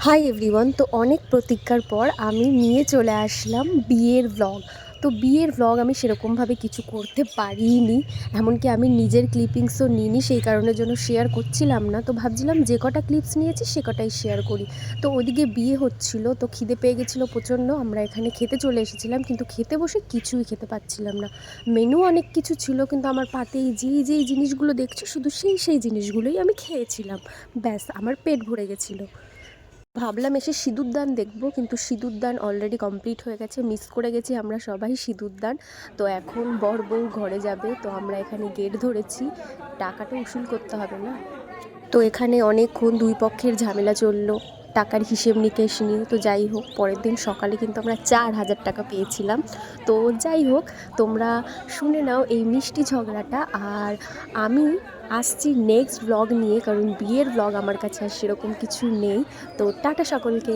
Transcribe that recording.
Hi everyone. তো অনেক প্রতীক্ষার পর আমি নিয়ে চলে আসলাম বিয়ের ব্লগ। তো বিয়ের ব্লগ আমি সেরকমভাবে কিছু করতে পারিনি, এমনকি আমি নিজের ক্লিপিংসও নিইনি, সেই কারণের জন্য শেয়ার করছিলাম না। তো ভাবছিলাম যে কটা ক্লিপস নিয়েছি সে কটাই শেয়ার করি। তো ওদিকে বিয়ে হচ্ছিল, তো খিদে পেয়ে গেছিলো প্রচণ্ড। আমরা এখানে খেতে চলে এসেছিলাম, কিন্তু খেতে বসে কিছুই খেতে পাচ্ছিলাম না। মেনু অনেক কিছু ছিল, কিন্তু আমার পাতেই যেই জিনিসগুলো দেখছো শুধু সেই জিনিসগুলোই আমি খেয়েছিলাম। ব্যাস আমার পেট ভরে গেছিলো। ভাবলাম এসে সিঁদুরদান দেখবো, কিন্তু সিঁদুরদান অলরেডি কমপ্লিট হয়ে গেছে, মিস করে গেছি আমরা সবাই সিঁদুরদান। তো এখন বর বউ ঘরে যাবে, তো আমরা এখানে গেট ধরেছি, টাকাটা উসুল করতে হবে না। তো এখানে অনেকক্ষণ দুই পক্ষের ঝামেলা চললো টাকার হিসেব নিকেশ নিয়ে। তো যাই হোক, পরের দিন সকালে কিন্তু আমরা 4,000 টাকা পেয়েছিলাম। তো যাই হোক, তোমরা শুনে নাও এই মিষ্টি ঝগড়াটা। আর আমি আসছি নেক্সট ব্লগ নিয়ে, কারণ বিয়ের ব্লগ আমার কাছে আর সেরকম কিছু নেই। তো টাটা সকলকে।